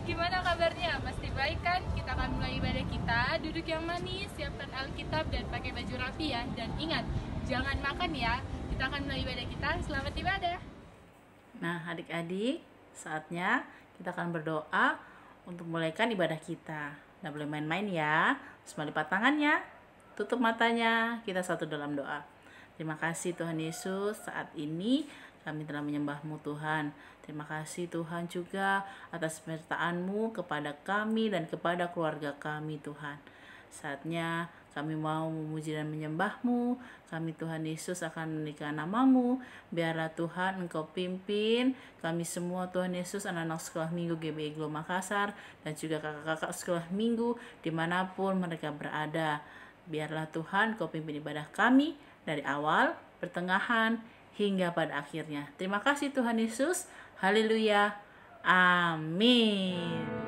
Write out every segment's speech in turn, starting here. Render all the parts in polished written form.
gimana kabarnya? Pasti baik kan? Kita akan mulai ibadah kita. Duduk yang manis, siapkan Alkitab dan pakai baju rapi ya. Dan ingat, jangan makan ya. Kita akan mulai ibadah kita. Selamat ibadah. Nah, adik-adik, saatnya kita akan berdoa untuk mulaikan ibadah kita. Nggak boleh main-main ya. Semua lipat tangannya, tutup matanya, kita satu dalam doa. Terima kasih Tuhan Yesus, saat ini kami telah menyembah-Mu Tuhan. Terima kasih Tuhan juga atas penyertaan-Mu kepada kami dan kepada keluarga kami Tuhan. Saatnya kami mau memuji dan menyembah-Mu. Kami Tuhan Yesus akan meninggikan nama-Mu. Biarlah Tuhan Engkau pimpin kami semua Tuhan Yesus, anak-anak sekolah minggu GBI Glo Makassar dan juga kakak-kakak sekolah minggu dimanapun mereka berada. Biarlah Tuhan Kau pimpin ibadah kami dari awal, pertengahan, hingga pada akhirnya. Terima kasih Tuhan Yesus. Haleluya. Amin.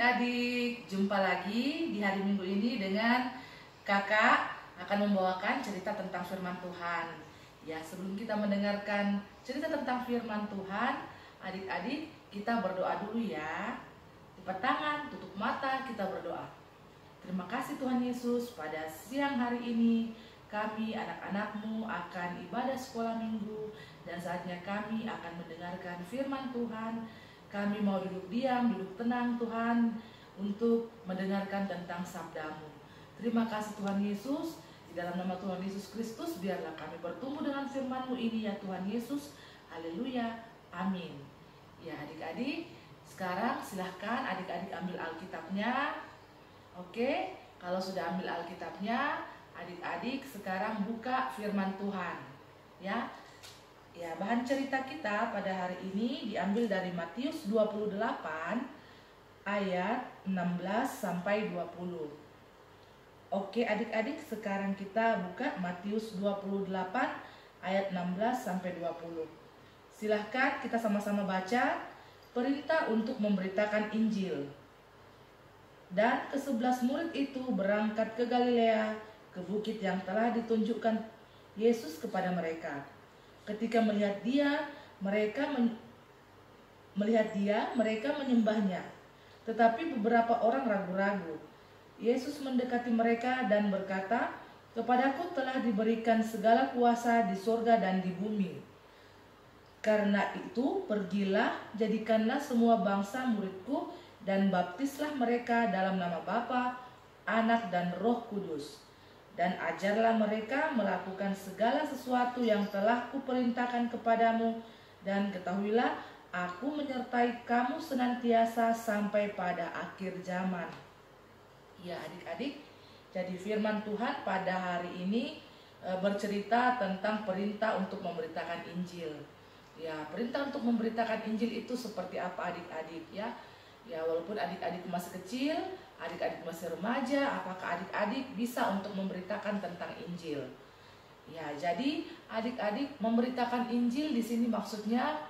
adik-adik, jumpa lagi di hari Minggu ini dengan kakak akan membawakan cerita tentang firman Tuhan. Ya, sebelum kita mendengarkan cerita tentang firman Tuhan, adik-adik kita berdoa dulu ya. Lipat tangan, tutup mata, kita berdoa. Terima kasih Tuhan Yesus, pada siang hari ini kami anak-anakmu akan ibadah sekolah minggu dan saatnya kami akan mendengarkan firman Tuhan. Kami mau duduk diam, duduk tenang Tuhan untuk mendengarkan tentang sabdamu. Terima kasih Tuhan Yesus, di dalam nama Tuhan Yesus Kristus biarlah kami bertumbuh dengan firman-Mu ini ya Tuhan Yesus. Haleluya, amin. Ya adik-adik, sekarang silahkan adik-adik ambil Alkitabnya. Oke, kalau sudah ambil Alkitabnya, adik-adik sekarang buka firman Tuhan ya. Ya, bahan cerita kita pada hari ini diambil dari Matius 28 ayat 16 sampai 20. Oke, adik-adik sekarang kita buka Matius 28 ayat 16 sampai 20. Silahkan kita sama-sama baca. Perintah untuk memberitakan Injil. Dan ke-11 murid itu berangkat ke Galilea, ke bukit yang telah ditunjukkan Yesus kepada mereka. Ketika melihat dia, mereka menyembahnya. Tetapi beberapa orang ragu-ragu. Yesus mendekati mereka dan berkata, "Kepadaku telah diberikan segala kuasa di surga dan di bumi. Karena itu, pergilah, jadikanlah semua bangsa muridku dan baptislah mereka dalam nama Bapa, Anak dan Roh Kudus. Dan ajarlah mereka melakukan segala sesuatu yang telah kuperintahkan kepadamu, dan ketahuilah aku menyertai kamu senantiasa sampai pada akhir zaman." Ya adik-adik, jadi firman Tuhan pada hari ini bercerita tentang perintah untuk memberitakan Injil. Ya, perintah untuk memberitakan Injil itu seperti apa adik-adik ya? Ya, walaupun adik-adik masih kecil, adik-adik masih remaja, apakah adik-adik bisa untuk memberitakan tentang Injil? Ya, jadi adik-adik memberitakan Injil di sini maksudnya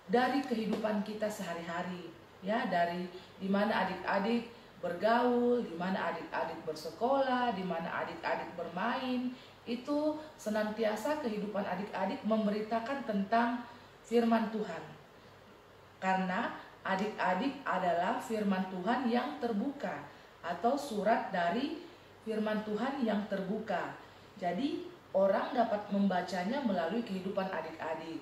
dari kehidupan kita sehari-hari, ya, dari di mana adik-adik bergaul, di mana adik-adik bersekolah, di mana adik-adik bermain, itu senantiasa kehidupan adik-adik memberitakan tentang firman Tuhan. Karena adik-adik adalah firman Tuhan yang terbuka atau surat dari firman Tuhan yang terbuka. Jadi orang dapat membacanya melalui kehidupan adik-adik.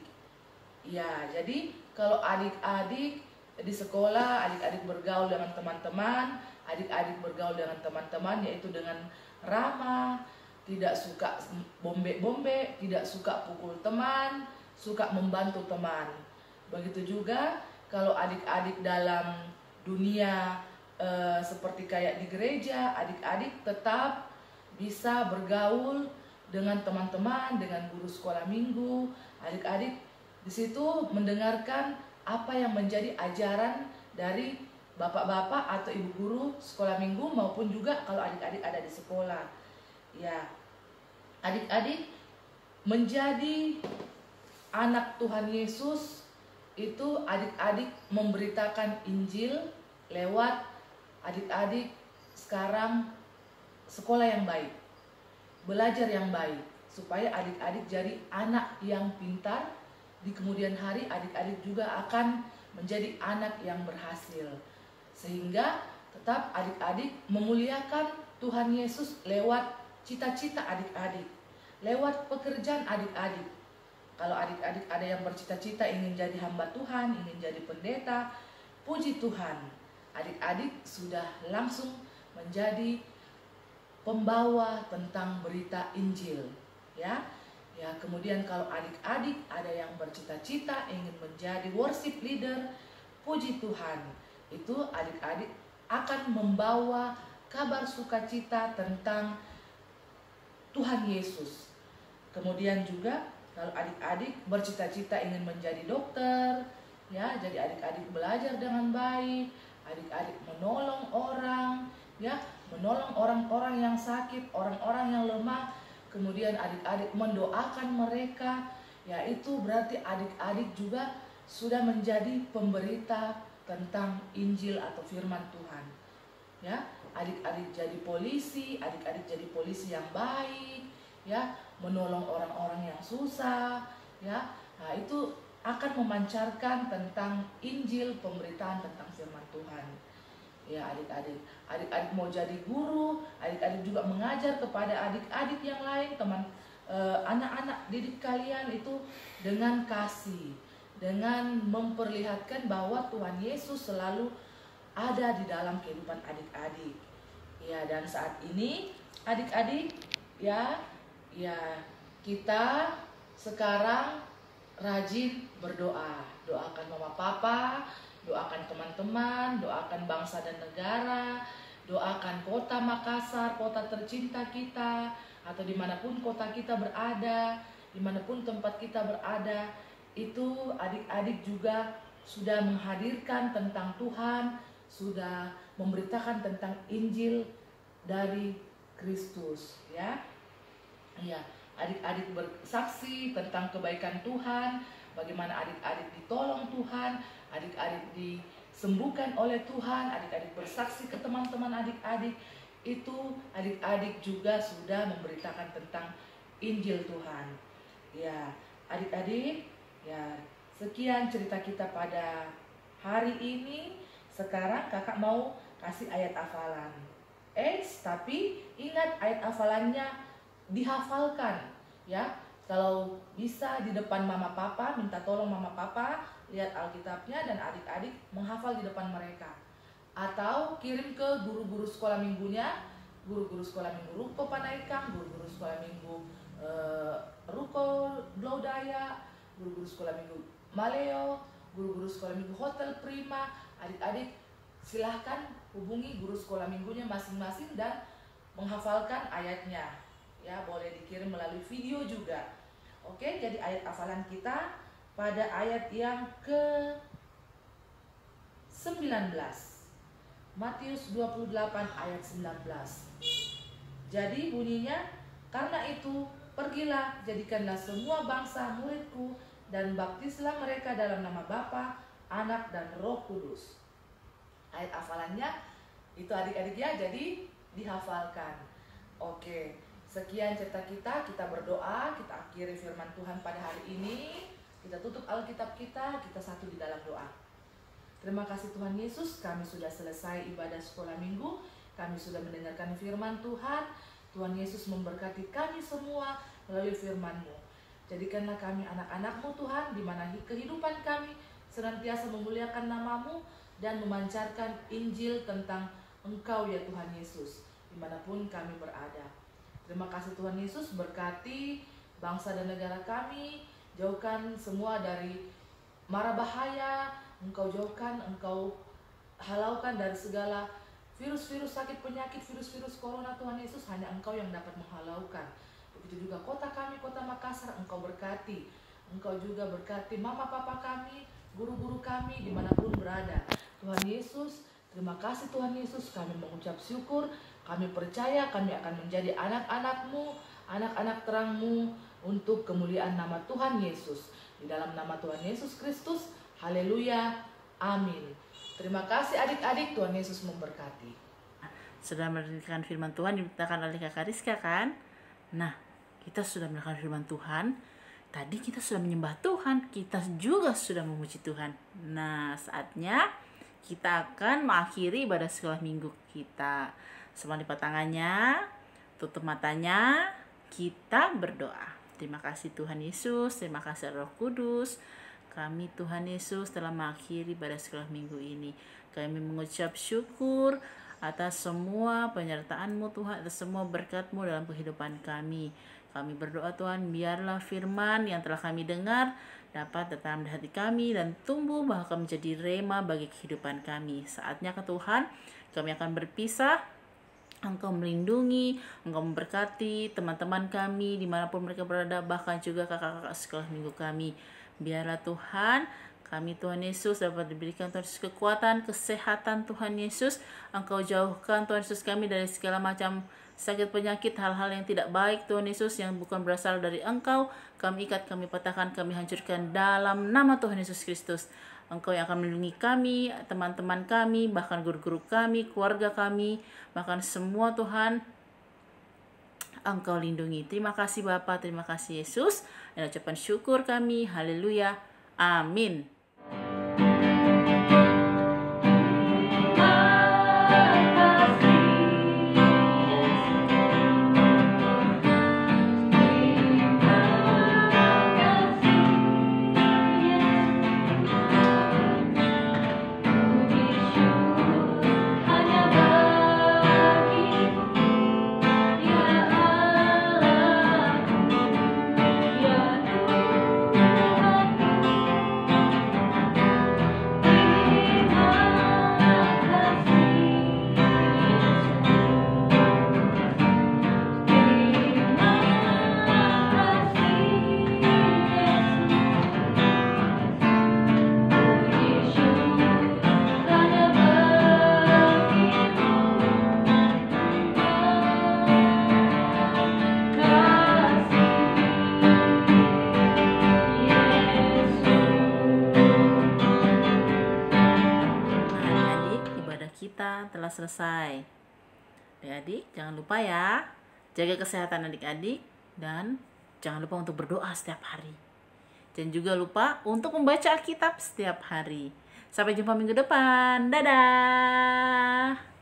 Ya, jadi kalau adik-adik di sekolah, adik-adik bergaul dengan teman-teman, adik-adik bergaul dengan teman-teman yaitu dengan ramah, tidak suka bombe-bombe, tidak suka pukul teman, suka membantu teman. Begitu juga kalau adik-adik dalam dunia seperti kayak di gereja, adik-adik tetap bisa bergaul dengan teman-teman, dengan guru sekolah minggu. Adik-adik di situ mendengarkan apa yang menjadi ajaran dari bapak-bapak atau ibu guru sekolah minggu maupun juga kalau adik-adik ada di sekolah. Ya, adik-adik menjadi anak Tuhan Yesus itu adik-adik memberitakan Injil lewat adik-adik sekarang sekolah yang baik, belajar yang baik, supaya adik-adik jadi anak yang pintar. Di kemudian hari adik-adik juga akan menjadi anak yang berhasil, sehingga tetap adik-adik memuliakan Tuhan Yesus lewat cita-cita adik-adik, lewat pekerjaan adik-adik. Kalau adik-adik ada yang bercita-cita ingin jadi hamba Tuhan, ingin jadi pendeta, puji Tuhan, adik-adik sudah langsung menjadi pembawa tentang berita Injil, ya. Ya, kemudian kalau adik-adik ada yang bercita-cita ingin menjadi worship leader, puji Tuhan, itu adik-adik akan membawa kabar sukacita tentang Tuhan Yesus. Kemudian juga kalau adik-adik bercita-cita ingin menjadi dokter, ya, jadi adik-adik belajar dengan baik, adik-adik menolong orang, ya, menolong orang-orang yang sakit, orang-orang yang lemah, kemudian adik-adik mendoakan mereka, ya, itu berarti adik-adik juga sudah menjadi pemberita tentang Injil atau firman Tuhan. Ya, adik-adik jadi polisi, adik-adik jadi polisi yang baik, ya, menolong orang-orang yang susah, ya. Nah, itu akan memancarkan tentang Injil, pemberitaan tentang firman Tuhan. Ya, adik-adik mau jadi guru, adik-adik juga mengajar kepada adik-adik yang lain, teman anak-anak didik kalian itu dengan kasih, dengan memperlihatkan bahwa Tuhan Yesus selalu ada di dalam kehidupan adik-adik. Ya, dan saat ini adik-adik ya kita sekarang rajin berdoa. Doakan mama papa, doakan teman-teman, doakan bangsa dan negara, doakan kota Makassar, kota tercinta kita, atau dimanapun kota kita berada, dimanapun tempat kita berada. Itu adik-adik juga sudah menghadirkan tentang Tuhan, sudah memberitakan tentang Injil dari Kristus, ya. Ya, adik-adik bersaksi tentang kebaikan Tuhan, bagaimana adik-adik ditolong Tuhan, adik-adik disembuhkan oleh Tuhan, adik-adik bersaksi ke teman-teman adik-adik. Itu adik-adik juga sudah memberitakan tentang Injil Tuhan. Ya, adik-adik, ya, sekian cerita kita pada hari ini. Sekarang kakak mau kasih ayat hafalan. Tapi ingat ayat hafalannya dihafalkan, ya. Kalau bisa di depan mama papa, minta tolong mama papa lihat Alkitabnya dan adik-adik menghafal di depan mereka. Atau kirim ke guru-guru sekolah minggunya, guru-guru sekolah minggu Ruko Panaikang, guru-guru sekolah minggu Ruko Blaudaya, guru-guru sekolah minggu Maleo, guru-guru sekolah minggu Hotel Prima. Adik-adik silahkan hubungi guru sekolah minggunya masing-masing dan menghafalkan ayatnya. Ya, boleh dikirim melalui video juga. Oke, jadi ayat hafalan kita pada ayat yang ke-19. Matius 28 ayat 19. Jadi bunyinya, karena itu pergilah, jadikanlah semua bangsa muridku dan baptislah mereka dalam nama Bapa, Anak dan Roh Kudus. Ayat hafalannya itu adik-adik ya, jadi dihafalkan. Oke, sekian cerita kita berdoa, kita akhiri firman Tuhan pada hari ini. Kita tutup Alkitab kita satu di dalam doa. Terima kasih Tuhan Yesus, kami sudah selesai ibadah sekolah minggu, kami sudah mendengarkan firman Tuhan. Tuhan Yesus memberkati kami semua melalui firman-Mu. Jadikanlah kami anak-anak-Mu Tuhan, di mana kehidupan kami senantiasa memuliakan nama-Mu dan memancarkan Injil tentang Engkau ya Tuhan Yesus, dimanapun kami berada. Terima kasih Tuhan Yesus, berkati bangsa dan negara kami, jauhkan semua dari mara bahaya, Engkau jauhkan, Engkau halaukan dari segala virus-virus sakit penyakit, virus-virus corona Tuhan Yesus, hanya Engkau yang dapat menghalaukan. Begitu juga kota kami, kota Makassar, Engkau berkati. Engkau juga berkati mama papa kami, guru-guru kami dimanapun berada. Tuhan Yesus, terima kasih Tuhan Yesus, kami mengucap syukur, kami percaya kami akan menjadi anak-anak-Mu, anak-anak terang-Mu untuk kemuliaan nama Tuhan Yesus. Di dalam nama Tuhan Yesus Kristus, haleluya, amin. Terima kasih adik-adik, Tuhan Yesus memberkati. Sudah mendengarkan firman Tuhan diberitakan oleh Kakak Rizka kan? Nah, kita sudah mendengarkan firman Tuhan. Tadi kita sudah menyembah Tuhan, kita juga sudah memuji Tuhan. Nah, saatnya kita akan mengakhiri ibadah sekolah minggu kita. Semua lipat tangannya, tutup matanya, kita berdoa. Terima kasih Tuhan Yesus, terima kasih Roh Kudus. Kami Tuhan Yesus telah mengakhiri ibadah sekolah minggu ini. Kami mengucap syukur atas semua penyertaan-Mu Tuhan, atas semua berkat-Mu dalam kehidupan kami. Kami berdoa Tuhan, biarlah firman yang telah kami dengar dapat tetap di hati kami dan tumbuh bahkan menjadi rema bagi kehidupan kami. Saatnya ke Tuhan, kami akan berpisah. Engkau melindungi, Engkau memberkati teman-teman kami dimanapun mereka berada, bahkan juga kakak-kakak sekolah minggu kami. Biarlah Tuhan, kami Tuhan Yesus dapat diberikan Tuhan Yesus kekuatan, kesehatan Tuhan Yesus. Engkau jauhkan Tuhan Yesus kami dari segala macam sakit penyakit, hal-hal yang tidak baik Tuhan Yesus yang bukan berasal dari Engkau. Kami ikat, kami patahkan, kami hancurkan dalam nama Tuhan Yesus Kristus. Engkau yang akan melindungi kami, teman-teman kami, bahkan guru-guru kami, keluarga kami, bahkan semua Tuhan, Engkau lindungi. Terima kasih Bapa, terima kasih Yesus. Dan ucapan syukur kami, haleluya, amin. Kita telah selesai. Adik-adik, jangan lupa ya, jaga kesehatan adik-adik dan jangan lupa untuk berdoa setiap hari. Dan juga lupa untuk membaca Alkitab setiap hari. Sampai jumpa minggu depan. Dadah.